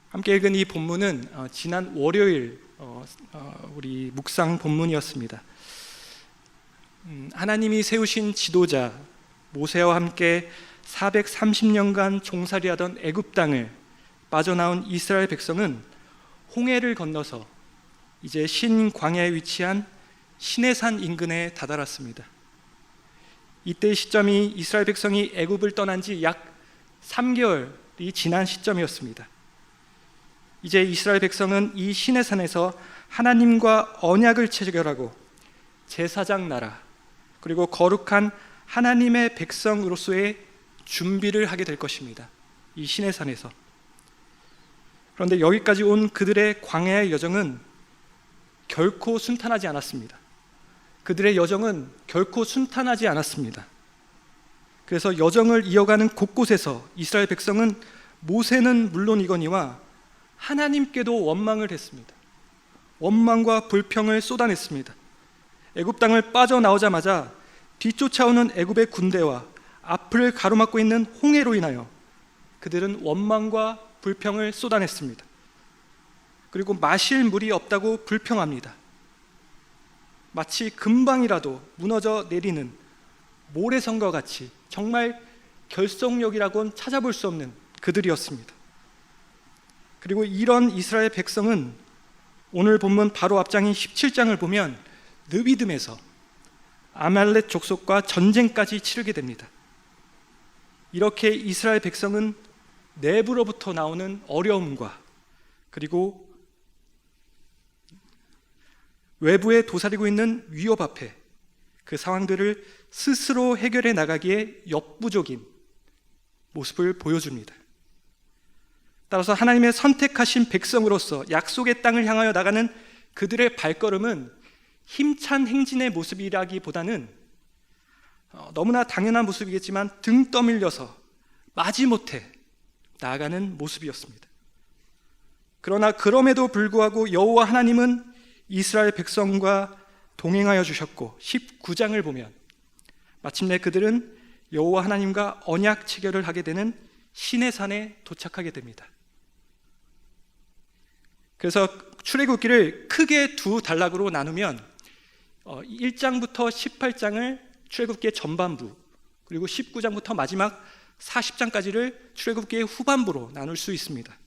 함께 읽은 이 본문은 지난 월요일 우리 묵상 본문이었습니다. 하나님이 세우신 지도자 모세와 함께 430년간 종살이하던 애굽 땅을 빠져나온 이스라엘 백성은 홍해를 건너서 이제 신광야에 위치한 시내산 인근에 다다랐습니다. 이때의 시점이 이스라엘 백성이 애굽을 떠난 지 약 3개월이 지난 시점이었습니다. 이제 이스라엘 백성은 이 시내산에서 하나님과 언약을 체결하고 제사장 나라 그리고 거룩한 하나님의 백성으로서의 준비를 하게 될 것입니다. 이 시내산에서. 그런데 여기까지 온 그들의 광야의 여정은 결코 순탄하지 않았습니다. 그들의 여정은 결코 순탄하지 않았습니다. 그래서 여정을 이어가는 곳곳에서 이스라엘 백성은 모세는 물론이거니와 하나님께도 원망을 했습니다. 원망과 불평을 쏟아냈습니다. 애굽 땅을 빠져나오자마자 뒤쫓아오는 애굽의 군대와 앞을 가로막고 있는 홍해로 인하여 그들은 원망과 불평을 쏟아냈습니다. 그리고 마실 물이 없다고 불평합니다. 마치 금방이라도 무너져 내리는 모래성과 같이 정말 결속력이라고는 찾아볼 수 없는 그들이었습니다. 그리고 이런 이스라엘 백성은 오늘 본문 바로 앞장인 17장을 보면 르비딤에서 아말렉 족속과 전쟁까지 치르게 됩니다. 이렇게 이스라엘 백성은 내부로부터 나오는 어려움과 그리고 외부에 도사리고 있는 위협 앞에 그 상황들을 스스로 해결해 나가기에 역부족인 모습을 보여줍니다. 따라서 하나님의 선택하신 백성으로서 약속의 땅을 향하여 나가는 그들의 발걸음은 힘찬 행진의 모습이라기보다는 너무나 당연한 모습이겠지만 등 떠밀려서 마지못해 나아가는 모습이었습니다. 그러나 그럼에도 불구하고 여호와 하나님은 이스라엘 백성과 동행하여 주셨고 19장을 보면 마침내 그들은 여호와 하나님과 언약 체결을 하게 되는 시내산에 도착하게 됩니다. 그래서 출애굽기를 크게 두 단락으로 나누면 1장부터 18장을 출애굽기의 전반부 그리고 19장부터 마지막 40장까지를 출애굽기의 후반부로 나눌 수 있습니다.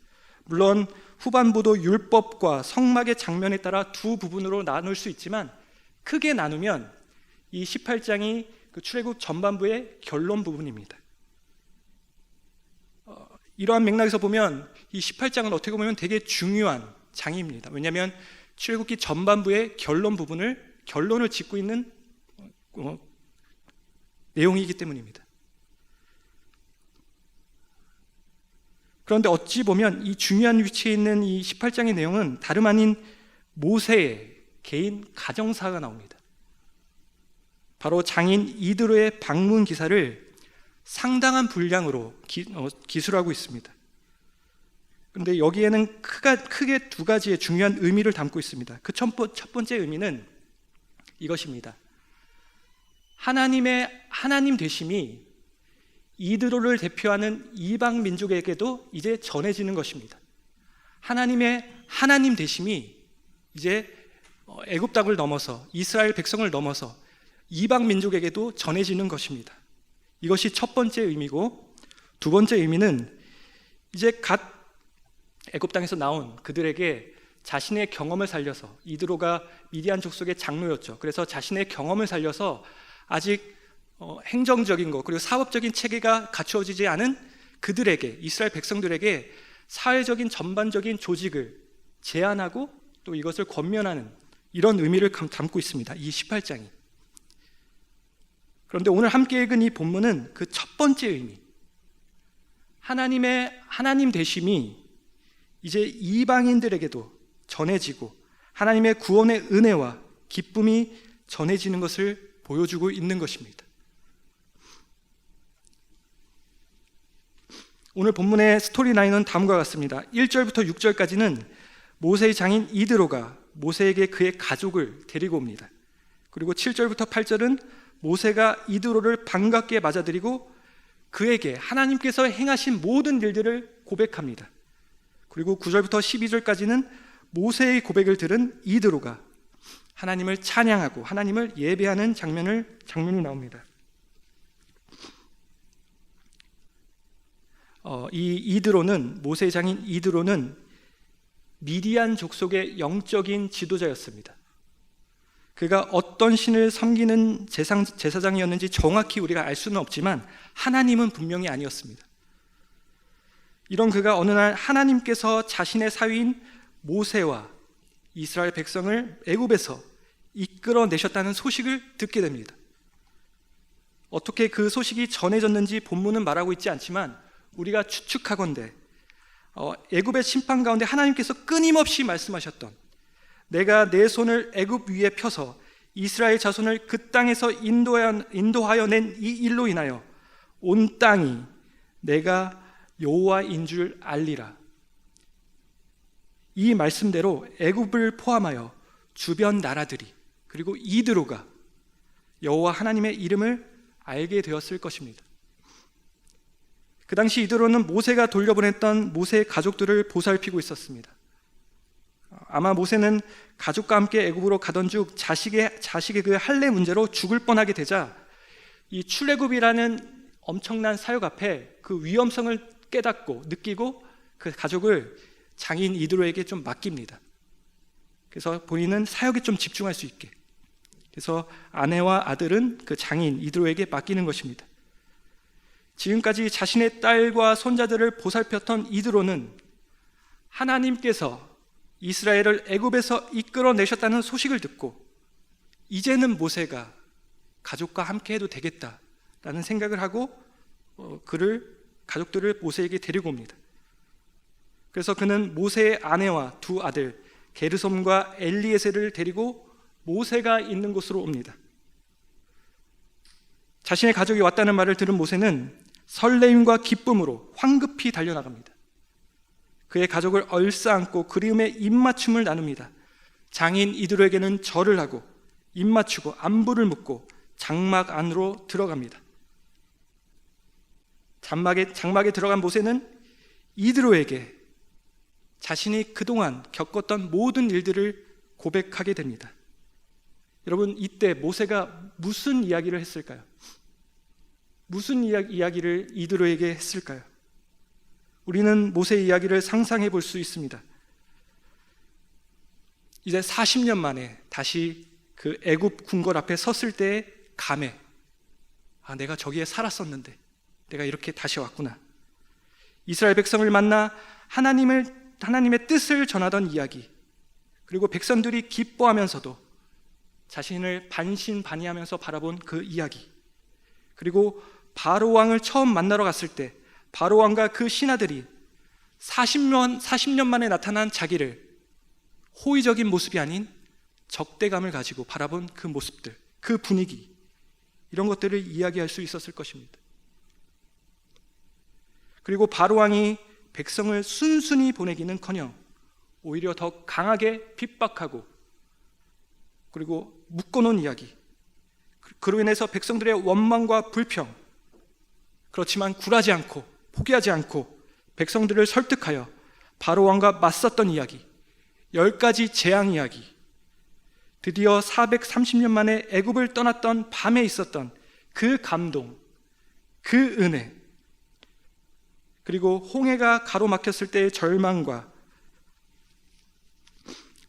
물론 후반부도 율법과 성막의 장면에 따라 두 부분으로 나눌 수 있지만 크게 나누면 이 18장이 그 출애굽 전반부의 결론 부분입니다. 이러한 맥락에서 보면 이 18장은 어떻게 보면 되게 중요한 장입니다. 왜냐하면 출애굽기 전반부의 결론을 짓고 있는 내용이기 때문입니다. 그런데 어찌 보면 이 중요한 위치에 있는 이 18장의 내용은 다름 아닌 모세의 개인 가정사가 나옵니다. 바로 장인 이드로의 방문 기사를 상당한 분량으로 기술하고 있습니다. 그런데 여기에는 크게 두 가지의 중요한 의미를 담고 있습니다. 그 첫 번째 의미는 이것입니다. 하나님 되심이 이드로를 대표하는 이방 민족에게도 이제 전해지는 것입니다. 하나님의 하나님 되심이 이제 애굽 땅을 넘어서 이스라엘 백성을 넘어서 이방 민족에게도 전해지는 것입니다. 이것이 첫 번째 의미고, 두 번째 의미는 이제 갓 애굽 땅에서 나온 그들에게 자신의 경험을 살려서, 이드로가 미디안 족속의 장로였죠. 그래서 자신의 경험을 살려서 아직 행정적인 것 그리고 사법적인 체계가 갖추어지지 않은 그들에게, 이스라엘 백성들에게 사회적인 전반적인 조직을 제안하고 또 이것을 권면하는 이런 의미를 담고 있습니다. 이 18장이. 그런데 오늘 함께 읽은 이 본문은 그 첫 번째 의미, 하나님 되심이 이제 이방인들에게도 전해지고 하나님의 구원의 은혜와 기쁨이 전해지는 것을 보여주고 있는 것입니다. 오늘 본문의 스토리라인은 다음과 같습니다. 1절부터 6절까지는 모세의 장인 이드로가 모세에게 그의 가족을 데리고 옵니다. 그리고 7절부터 8절은 모세가 이드로를 반갑게 맞아들이고 그에게 하나님께서 행하신 모든 일들을 고백합니다. 그리고 9절부터 12절까지는 모세의 고백을 들은 이드로가 하나님을 찬양하고 하나님을 예배하는 장면이 나옵니다. 이 이드로는, 모세의 장인 이드로는 미디안 족속의 영적인 지도자였습니다. 그가 어떤 신을 섬기는 제사장이었는지 정확히 우리가 알 수는 없지만 하나님은 분명히 아니었습니다. 이런 그가 어느 날 하나님께서 자신의 사위인 모세와 이스라엘 백성을 애굽에서 이끌어내셨다는 소식을 듣게 됩니다. 어떻게 그 소식이 전해졌는지 본문은 말하고 있지 않지만 우리가 추측하건대 애굽의 심판 가운데 하나님께서 끊임없이 말씀하셨던, 내가 내 손을 애굽 위에 펴서 이스라엘 자손을 그 땅에서 인도하여 낸 이 일로 인하여 온 땅이 내가 여호와인 줄 알리라. 이 말씀대로 애굽을 포함하여 주변 나라들이, 그리고 이드로가 여호와 하나님의 이름을 알게 되었을 것입니다. 그 당시 이드로는 모세가 돌려보냈던 모세의 가족들을 보살피고 있었습니다. 아마 모세는 가족과 함께 애굽으로 가던 중 자식의 그 할례 문제로 죽을 뻔하게 되자 이 출애굽이라는 엄청난 사역 앞에 그 위험성을 깨닫고 느끼고 그 가족을 장인 이드로에게 좀 맡깁니다. 그래서 본인은 사역에 좀 집중할 수 있게, 그래서 아내와 아들은 그 장인 이드로에게 맡기는 것입니다. 지금까지 자신의 딸과 손자들을 보살폈던 이드로는 하나님께서 이스라엘을 애굽에서 이끌어내셨다는 소식을 듣고 이제는 모세가 가족과 함께 해도 되겠다라는 생각을 하고 가족들을 모세에게 데리고 옵니다. 그래서 그는 모세의 아내와 두 아들 게르솜과 엘리에셀을 데리고 모세가 있는 곳으로 옵니다. 자신의 가족이 왔다는 말을 들은 모세는 설레임과 기쁨으로 황급히 달려나갑니다. 그의 가족을 얼싸안고 그리움의 입맞춤을 나눕니다. 장인 이드로에게는 절을 하고 입맞추고 안부를 묻고 장막 안으로 들어갑니다. 장막에 들어간 모세는 이드로에게 자신이 그동안 겪었던 모든 일들을 고백하게 됩니다. 여러분, 이때 모세가 무슨 이야기를 했을까요? 무슨 이야기를 이드로에게 했을까요? 우리는 모세의 이야기를 상상해 볼 수 있습니다. 이제 40년 만에 다시 그 애굽 궁궐 앞에 섰을 때의 감회, 내가 저기에 살았었는데 내가 이렇게 다시 왔구나. 이스라엘 백성을 만나 하나님의 뜻을 전하던 이야기, 그리고 백성들이 기뻐하면서도 자신을 반신반의하면서 바라본 그 이야기, 그리고 바로 왕을 처음 만나러 갔을 때 바로 왕과 그 신하들이 40년 만에 나타난 자기를 호의적인 모습이 아닌 적대감을 가지고 바라본 그 모습들, 그 분위기, 이런 것들을 이야기할 수 있었을 것입니다. 그리고 바로 왕이 백성을 순순히 보내기는커녕 오히려 더 강하게 핍박하고 그리고 묶어놓은 이야기, 그로 인해서 백성들의 원망과 불평, 그렇지만 굴하지 않고 포기하지 않고 백성들을 설득하여 바로 왕과 맞섰던 이야기, 10가지 재앙 이야기, 드디어 430년 만에 애굽을 떠났던 밤에 있었던 그 감동, 그 은혜, 그리고 홍해가 가로막혔을 때의 절망과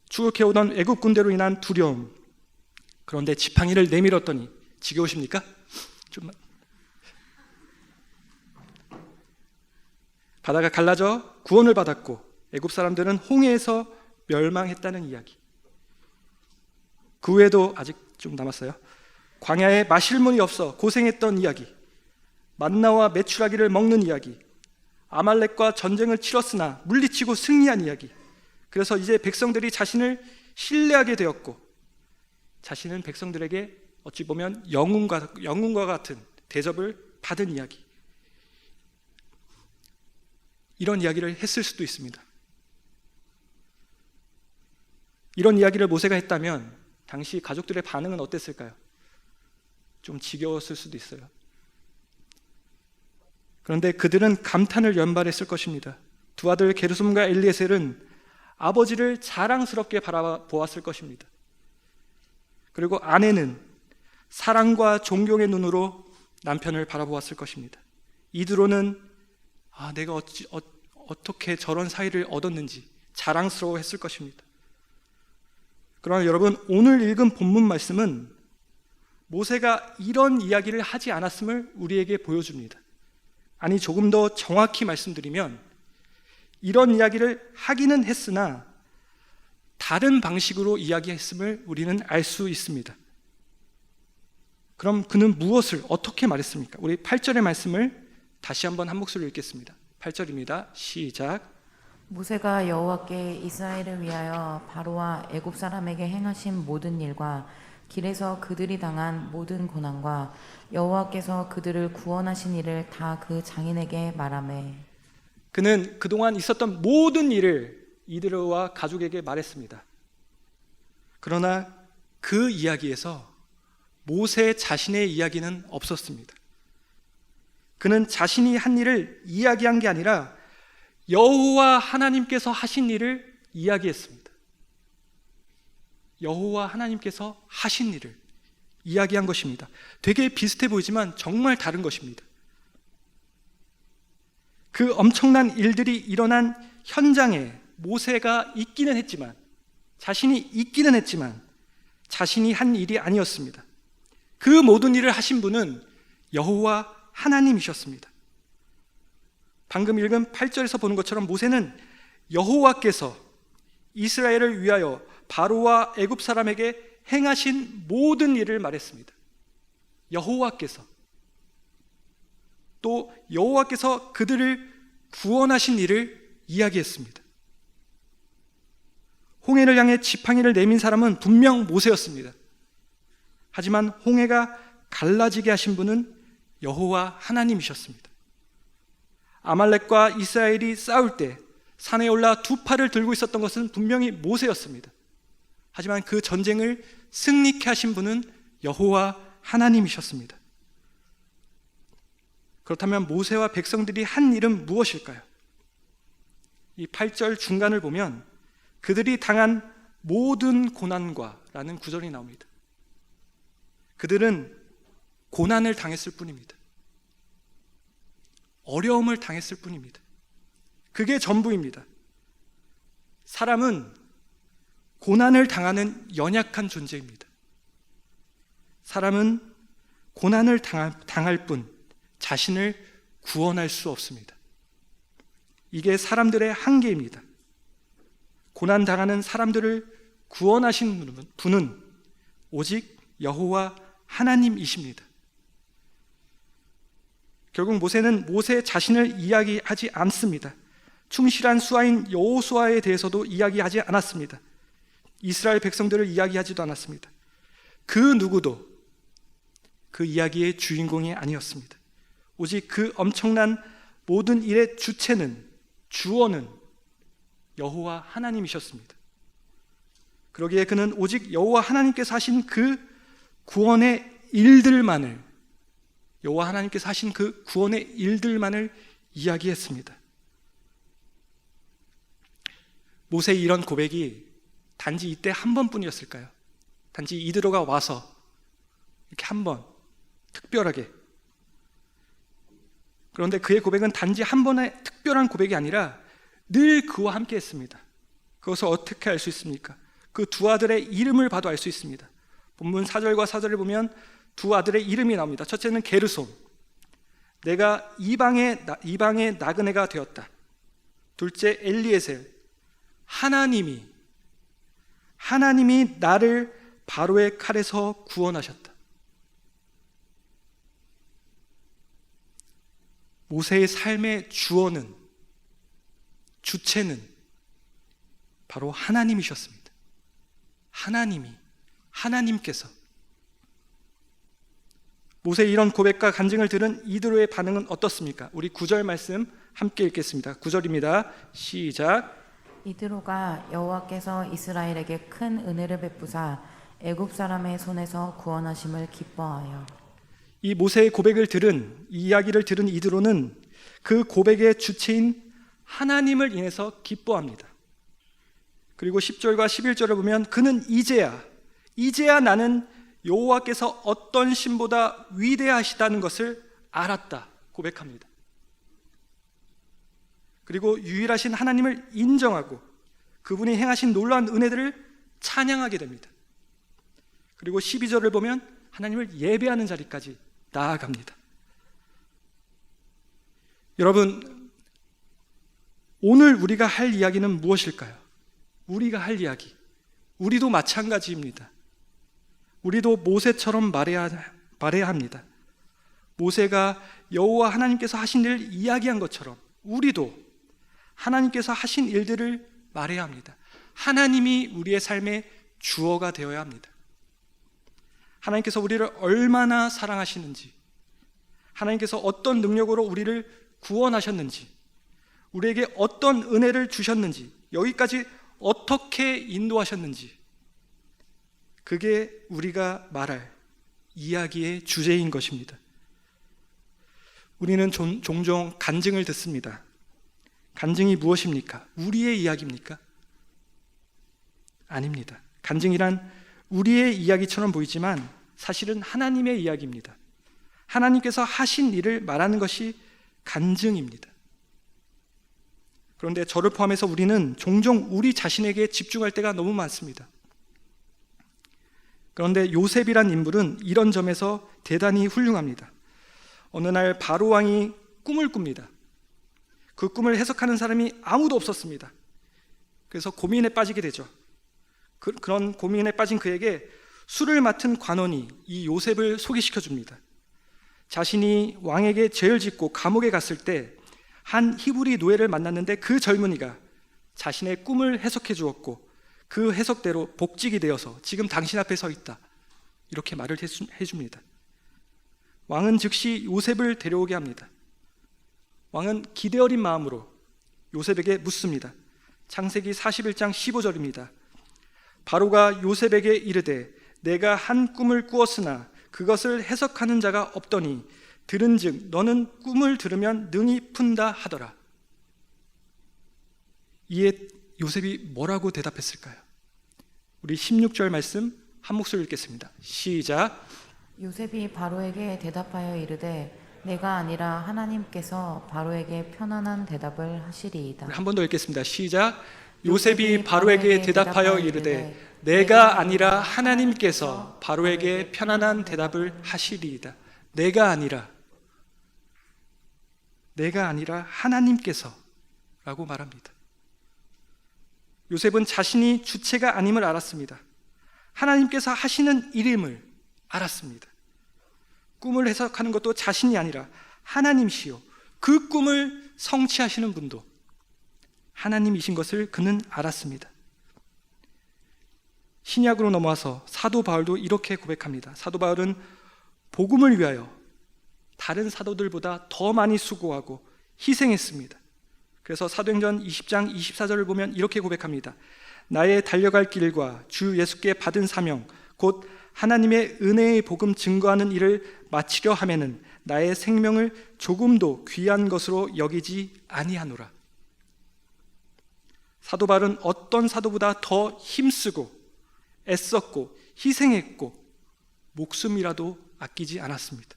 추격해오던 애굽 군대로 인한 두려움, 그런데 지팡이를 내밀었더니 지겨우십니까? 좀 바다가 갈라져 구원을 받았고 애굽 사람들은 홍해에서 멸망했다는 이야기. 그 외에도 아직 좀 남았어요. 광야에 마실 물이 없어 고생했던 이야기, 만나와 메추라기를 먹는 이야기, 아말렉과 전쟁을 치렀으나 물리치고 승리한 이야기. 그래서 이제 백성들이 자신을 신뢰하게 되었고 자신은 백성들에게 어찌 보면 영웅과 같은 대접을 받은 이야기. 이런 이야기를 했을 수도 있습니다. 이런 이야기를 모세가 했다면 당시 가족들의 반응은 어땠을까요? 좀 지겨웠을 수도 있어요. 그런데 그들은 감탄을 연발했을 것입니다. 두 아들 게르솜과 엘리에셀은 아버지를 자랑스럽게 바라보았을 것입니다. 그리고 아내는 사랑과 존경의 눈으로 남편을 바라보았을 것입니다. 이드로는 내가 어떻게 저런 사이를 얻었는지 자랑스러워했을 것입니다. 그러나 여러분, 오늘 읽은 본문 말씀은 모세가 이런 이야기를 하지 않았음을 우리에게 보여줍니다. 아니, 조금 더 정확히 말씀드리면 이런 이야기를 하기는 했으나 다른 방식으로 이야기했음을 우리는 알 수 있습니다. 그럼 그는 무엇을 어떻게 말했습니까? 우리 8절의 말씀을 다시 한번 한 목소리로 읽겠습니다. 8절입니다. 시작. 모세가 여호와께 이스라엘을 위하여 바로와 애굽 사람에게 행하신 모든 일과 길에서 그들이 당한 모든 고난과 여호와께서 그들을 구원하신 일을 다 그 장인에게 말하매. 그는 그동안 있었던 모든 일을 이드로와 가족에게 말했습니다. 그러나 그 이야기에서 모세 자신의 이야기는 없었습니다. 그는 자신이 한 일을 이야기한 게 아니라 여호와 하나님께서 하신 일을 이야기했습니다. 여호와 하나님께서 하신 일을 이야기한 것입니다. 되게 비슷해 보이지만 정말 다른 것입니다. 그 엄청난 일들이 일어난 현장에 모세가 있기는 했지만, 자신이 있기는 했지만 자신이 한 일이 아니었습니다. 그 모든 일을 하신 분은 여호와 하나님이셨습니다. 방금 읽은 8절에서 보는 것처럼 모세는 여호와께서 이스라엘을 위하여 바로와 애굽 사람에게 행하신 모든 일을 말했습니다. 여호와께서, 또 여호와께서 그들을 구원하신 일을 이야기했습니다. 홍해를 향해 지팡이를 내민 사람은 분명 모세였습니다. 하지만 홍해가 갈라지게 하신 분은 여호와 하나님이셨습니다. 아말렉과 이스라엘이 싸울 때 산에 올라 두 팔을 들고 있었던 것은 분명히 모세였습니다. 하지만 그 전쟁을 승리케 하신 분은 여호와 하나님이셨습니다. 그렇다면 모세와 백성들이 한 일은 무엇일까요? 이 8절 중간을 보면 그들이 당한 모든 고난과 라는 구절이 나옵니다. 그들은 고난을 당했을 뿐입니다. 어려움을 당했을 뿐입니다. 그게 전부입니다. 사람은 고난을 당하는 연약한 존재입니다. 사람은 고난을 당할 뿐 자신을 구원할 수 없습니다. 이게 사람들의 한계입니다. 고난 당하는 사람들을 구원하신 분은 오직 여호와 하나님이십니다. 결국 모세는 모세 자신을 이야기하지 않습니다. 충실한 수하인 여호수아에 대해서도 이야기하지 않았습니다. 이스라엘 백성들을 이야기하지도 않았습니다. 그 누구도 그 이야기의 주인공이 아니었습니다. 오직 그 엄청난 모든 일의 주체는, 주어는 여호와 하나님이셨습니다. 그러기에 그는 오직 여호와 하나님께서 하신 그 구원의 일들만을, 여호와 하나님께서 하신 그 구원의 일들만을 이야기했습니다. 모세의 이런 고백이 단지 이때 한 번뿐이었을까요? 단지 이드로가 와서 이렇게 한 번 특별하게. 그런데 그의 고백은 단지 한 번의 특별한 고백이 아니라 늘 그와 함께 했습니다. 그것을 어떻게 알 수 있습니까? 그 두 아들의 이름을 봐도 알 수 있습니다. 본문 4절과 4절을 보면 두 아들의 이름이 나옵니다. 첫째는 게르솜, 내가 이방의 나그네가 되었다. 둘째 엘리에셀, 하나님이 나를 바로의 칼에서 구원하셨다. 모세의 삶의 주어는, 주체는 바로 하나님이셨습니다. 하나님께서. 모세의 이런 고백과 간증을 들은 이드로의 반응은 어떻습니까? 우리 9절 말씀 함께 읽겠습니다. 9절입니다. 시작. 이드로가 여호와께서 이스라엘에게 큰 은혜를 베푸사 애굽 사람의 손에서 구원하심을 기뻐하여. 이 모세의 고백을 들은, 이 이야기를 들은 이드로는 그 고백의 주체인 하나님을 인해서 기뻐합니다. 그리고 10절과 11절을 보면 그는 이제야 나는 여호와께서 어떤 신보다 위대하시다는 것을 알았다 고백합니다. 그리고 유일하신 하나님을 인정하고 그분이 행하신 놀라운 은혜들을 찬양하게 됩니다. 그리고 12절을 보면 하나님을 예배하는 자리까지 나아갑니다. 여러분, 오늘 우리가 할 이야기는 무엇일까요? 우리가 할 이야기, 우리도 마찬가지입니다. 우리도 모세처럼 말해야 합니다. 모세가 여호와 하나님께서 하신 일을 이야기한 것처럼 우리도 하나님께서 하신 일들을 말해야 합니다. 하나님이 우리의 삶의 주어가 되어야 합니다. 하나님께서 우리를 얼마나 사랑하시는지, 하나님께서 어떤 능력으로 우리를 구원하셨는지, 우리에게 어떤 은혜를 주셨는지, 여기까지 어떻게 인도하셨는지, 그게 우리가 말할 이야기의 주제인 것입니다. 우리는 종종 간증을 듣습니다. 간증이 무엇입니까? 우리의 이야기입니까? 아닙니다. 간증이란 우리의 이야기처럼 보이지만 사실은 하나님의 이야기입니다. 하나님께서 하신 일을 말하는 것이 간증입니다. 그런데 저를 포함해서 우리는 종종 우리 자신에게 집중할 때가 너무 많습니다. 그런데 요셉이란 인물은 이런 점에서 대단히 훌륭합니다. 어느 날 바로 왕이 꿈을 꿉니다. 그 꿈을 해석하는 사람이 아무도 없었습니다. 그래서 고민에 빠지게 되죠. 그런 고민에 빠진 그에게 술을 맡은 관원이 이 요셉을 소개시켜 줍니다. 자신이 왕에게 죄를 짓고 감옥에 갔을 때 한 히브리 노예를 만났는데 그 젊은이가 자신의 꿈을 해석해 주었고 그 해석대로 복직이 되어서 지금 당신 앞에 서 있다, 이렇게 말을 해줍니다. 왕은 즉시 요셉을 데려오게 합니다. 왕은 기대 어린 마음으로 요셉에게 묻습니다. 창세기 41장 15절입니다. 바로가 요셉에게 이르되 내가 한 꿈을 꾸었으나 그것을 해석하는 자가 없더니 들은즉 너는 꿈을 들으면 능히 푼다 하더라. 이에 요셉이 뭐라고 대답했을까요? 우리 16절 말씀 한 목소리로 읽겠습니다. 시작. 요셉이 바로에게 대답하여 이르되 내가 아니라 하나님께서 바로에게 편안한 대답을 하시리이다. 한 번 더 읽겠습니다. 시작. 요셉이 바로에게 대답하여 이르되 내가 아니라 하나님께서 바로에게 편안한 대답을 하시리이다. 내가 아니라 하나님께서 라고 말합니다. 요셉은 자신이 주체가 아님을 알았습니다. 하나님께서 하시는 일임을 알았습니다. 꿈을 해석하는 것도 자신이 아니라 하나님이시요 그 꿈을 성취하시는 분도 하나님이신 것을 그는 알았습니다. 신약으로 넘어와서 사도 바울도 이렇게 고백합니다. 사도 바울은 복음을 위하여 다른 사도들보다 더 많이 수고하고 희생했습니다. 그래서 사도행전 20장 24절을 보면 이렇게 고백합니다. 나의 달려갈 길과 주 예수께 받은 사명 곧 하나님의 은혜의 복음 증거하는 일을 마치려 하면은 나의 생명을 조금도 귀한 것으로 여기지 아니하노라. 사도 바울은 어떤 사도보다 더 힘쓰고 애썼고 희생했고 목숨이라도 아끼지 않았습니다.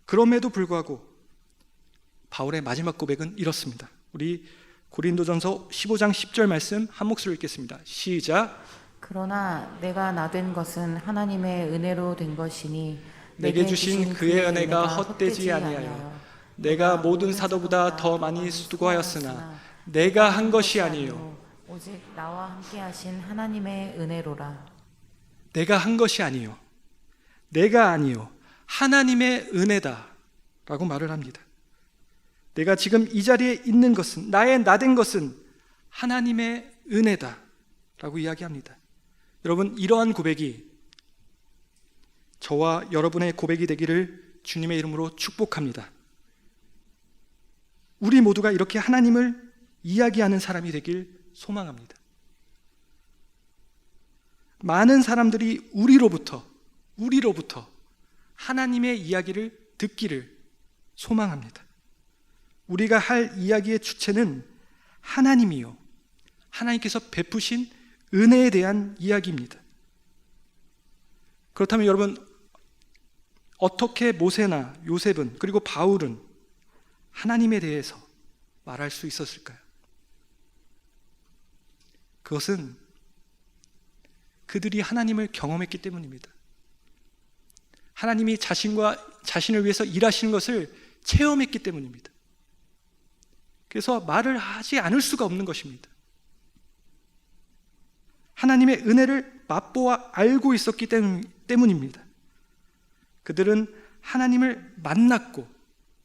그럼에도 불구하고 바울의 마지막 고백은 이렇습니다. 우리 고린도전서 15장 10절 말씀 한 목소리로 읽겠습니다. 시작. 그러나 내가 나된 것은 하나님의 은혜로 된 것이니 내게 주신 그의 은혜가 헛되지 아니하여 내가 모든 사도보다 더 많이 수고하였으나 내가 한 것이 아니요 오직 나와 함께 하신 하나님의 은혜로라. 내가 한 것이 아니요 내가 아니요 하나님의 은혜다 라고 말을 합니다. 내가 지금 이 자리에 있는 것은, 나의 나된 것은 하나님의 은혜다 라고 이야기합니다. 여러분, 이러한 고백이 저와 여러분의 고백이 되기를 주님의 이름으로 축복합니다. 우리 모두가 이렇게 하나님을 이야기하는 사람이 되길 소망합니다. 많은 사람들이 우리로부터 하나님의 이야기를 듣기를 소망합니다. 우리가 할 이야기의 주체는 하나님이요, 하나님께서 베푸신 은혜에 대한 이야기입니다. 그렇다면 여러분, 어떻게 모세나 요셉은, 그리고 바울은 하나님에 대해서 말할 수 있었을까요? 그것은 그들이 하나님을 경험했기 때문입니다. 하나님이 자신을 위해서 일하시는 것을 체험했기 때문입니다. 그래서 말을 하지 않을 수가 없는 것입니다. 하나님의 은혜를 맛보아 알고 있었기 때문입니다. 그들은 하나님을 만났고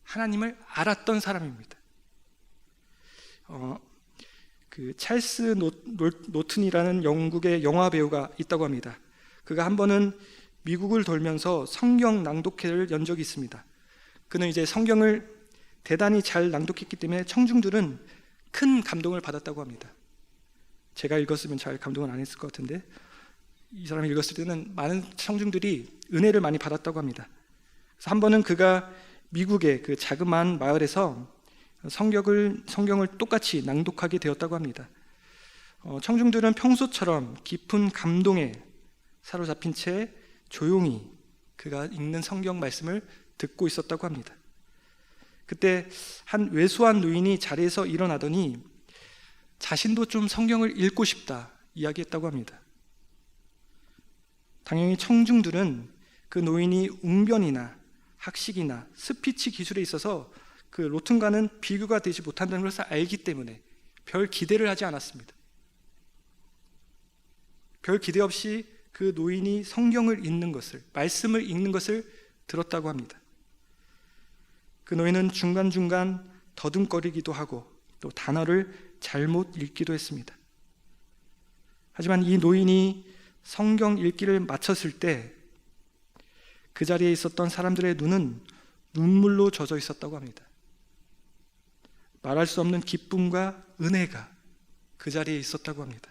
하나님을 알았던 사람입니다. 찰스 노튼이라는 영국의 영화 배우가 있다고 합니다. 그가 한 번은 미국을 돌면서 성경 낭독회를 연 적이 있습니다. 그는 이제 성경을 대단히 잘 낭독했기 때문에 청중들은 큰 감동을 받았다고 합니다. 제가 읽었으면 잘 감동을 안 했을 것 같은데, 이 사람이 읽었을 때는 많은 청중들이 은혜를 많이 받았다고 합니다. 그래서 한 번은 그가 미국의 그 자그마한 마을에서 성경을 똑같이 낭독하게 되었다고 합니다. 청중들은 평소처럼 깊은 감동에 사로잡힌 채 조용히 그가 읽는 성경 말씀을 듣고 있었다고 합니다. 그때 한 왜소한 노인이 자리에서 일어나더니 자신도 좀 성경을 읽고 싶다 이야기했다고 합니다. 당연히 청중들은 그 노인이 웅변이나 학식이나 스피치 기술에 있어서 그 로튼과는 비교가 되지 못한다는 것을 알기 때문에 별 기대를 하지 않았습니다. 별 기대 없이 그 노인이 성경을 읽는 것을, 말씀을 읽는 것을 들었다고 합니다. 그 노인은 중간중간 더듬거리기도 하고 또 단어를 잘못 읽기도 했습니다. 하지만 이 노인이 성경 읽기를 마쳤을 때 그 자리에 있었던 사람들의 눈은 눈물로 젖어 있었다고 합니다. 말할 수 없는 기쁨과 은혜가 그 자리에 있었다고 합니다.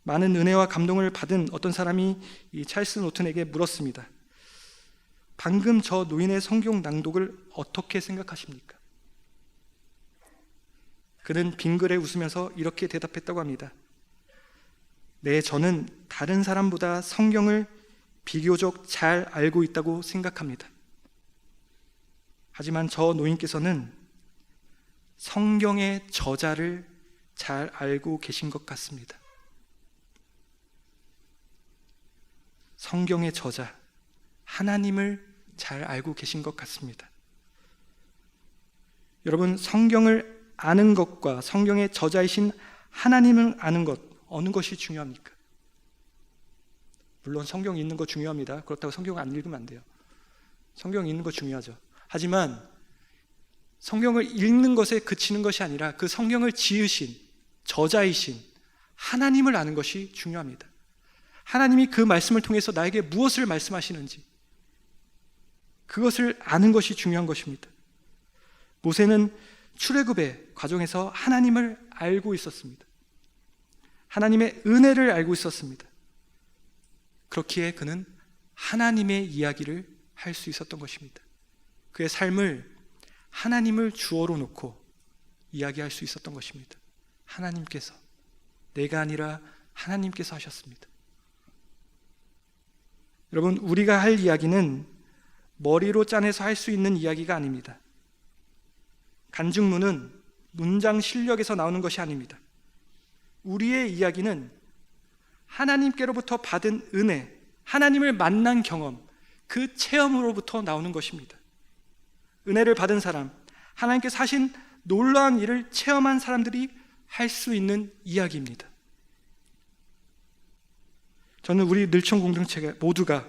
많은 은혜와 감동을 받은 어떤 사람이 이 찰스 노튼에게 물었습니다. 방금 저 노인의 성경 낭독을 어떻게 생각하십니까? 그는 빙그레 웃으면서 이렇게 대답했다고 합니다. 네, 저는 다른 사람보다 성경을 비교적 잘 알고 있다고 생각합니다. 하지만 저 노인께서는 성경의 저자를 잘 알고 계신 것 같습니다. 성경의 저자, 하나님을 잘 알고 계신 것 같습니다. 여러분, 성경을 아는 것과 성경의 저자이신 하나님을 아는 것, 어느 것이 중요합니까? 물론 성경 읽는 거 중요합니다. 그렇다고 성경 안 읽으면 안 돼요. 성경 읽는 거 중요하죠. 하지만 성경을 읽는 것에 그치는 것이 아니라 그 성경을 지으신 저자이신 하나님을 아는 것이 중요합니다. 하나님이 그 말씀을 통해서 나에게 무엇을 말씀하시는지 그것을 아는 것이 중요한 것입니다. 모세는 출애굽의 과정에서 하나님을 알고 있었습니다. 하나님의 은혜를 알고 있었습니다. 그렇기에 그는 하나님의 이야기를 할 수 있었던 것입니다. 그의 삶을 하나님을 주어로 놓고 이야기할 수 있었던 것입니다. 하나님께서, 내가 아니라 하나님께서 하셨습니다. 여러분, 우리가 할 이야기는 머리로 짜내서 할 수 있는 이야기가 아닙니다. 간증문은 문장 실력에서 나오는 것이 아닙니다. 우리의 이야기는 하나님께로부터 받은 은혜, 하나님을 만난 경험, 그 체험으로부터 나오는 것입니다. 은혜를 받은 사람, 하나님께서 하신 놀라운 일을 체험한 사람들이 할 수 있는 이야기입니다. 저는 우리 늘청 공동체 모두가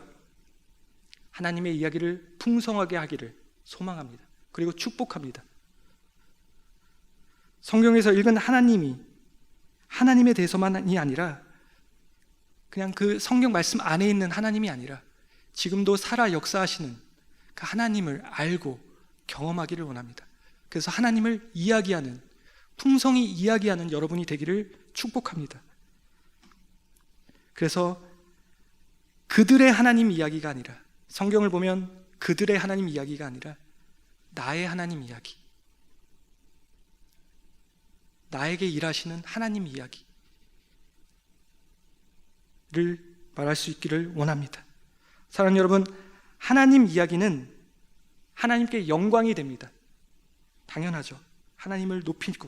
하나님의 이야기를 풍성하게 하기를 소망합니다. 그리고 축복합니다. 성경에서 읽은 하나님에 대해서만이 아니라 그냥 그 성경 말씀 안에 있는 하나님이 아니라 지금도 살아 역사하시는 그 하나님을 알고 경험하기를 원합니다. 그래서 하나님을 이야기하는, 풍성히 이야기하는 여러분이 되기를 축복합니다. 그래서 그들의 하나님 이야기가 아니라, 성경을 보면 그들의 하나님 이야기가 아니라 나의 하나님 이야기, 나에게 일하시는 하나님 이야기를 말할 수 있기를 원합니다. 사랑하는 여러분, 하나님 이야기는 하나님께 영광이 됩니다. 당연하죠. 하나님을 높이고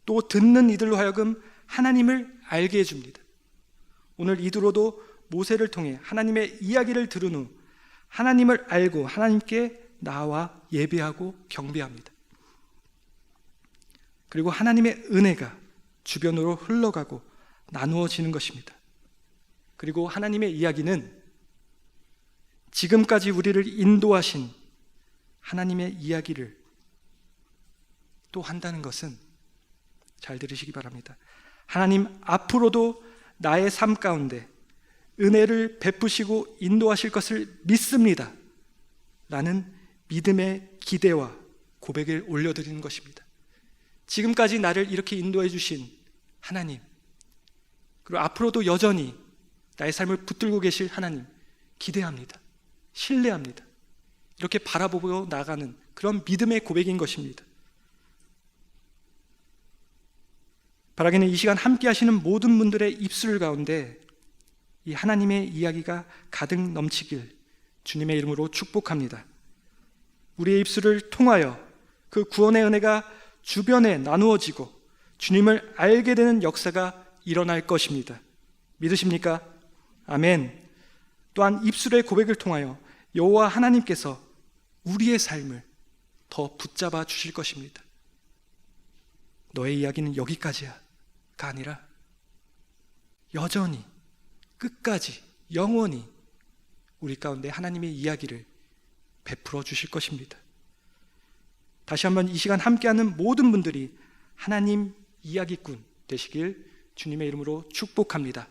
또 듣는 이들로 하여금 하나님을 알게 해줍니다. 오늘 이드로도 모세를 통해 하나님의 이야기를 들은 후 하나님을 알고 하나님께 나와 예배하고 경배합니다. 그리고 하나님의 은혜가 주변으로 흘러가고 나누어지는 것입니다. 그리고 하나님의 이야기는 지금까지 우리를 인도하신 하나님의 이야기를 또 한다는 것은, 잘 들으시기 바랍니다, 하나님 앞으로도 나의 삶 가운데 은혜를 베푸시고 인도하실 것을 믿습니다 라는 믿음의 기대와 고백을 올려드리는 것입니다. 지금까지 나를 이렇게 인도해 주신 하나님, 그리고 앞으로도 여전히 나의 삶을 붙들고 계실 하나님 기대합니다. 신뢰합니다. 이렇게 바라보고 나가는 그런 믿음의 고백인 것입니다. 바라기는 이 시간 함께 하시는 모든 분들의 입술 가운데 이 하나님의 이야기가 가득 넘치길 주님의 이름으로 축복합니다. 우리의 입술을 통하여 그 구원의 은혜가 주변에 나누어지고 주님을 알게 되는 역사가 일어날 것입니다. 믿으십니까? 아멘. 또한 입술의 고백을 통하여 여호와 하나님께서 우리의 삶을 더 붙잡아 주실 것입니다. 너의 이야기는 여기까지야 가 아니라 여전히 끝까지 영원히 우리 가운데 하나님의 이야기를 베풀어 주실 것입니다. 다시 한번 이 시간 함께하는 모든 분들이 하나님 이야기꾼 되시길 주님의 이름으로 축복합니다.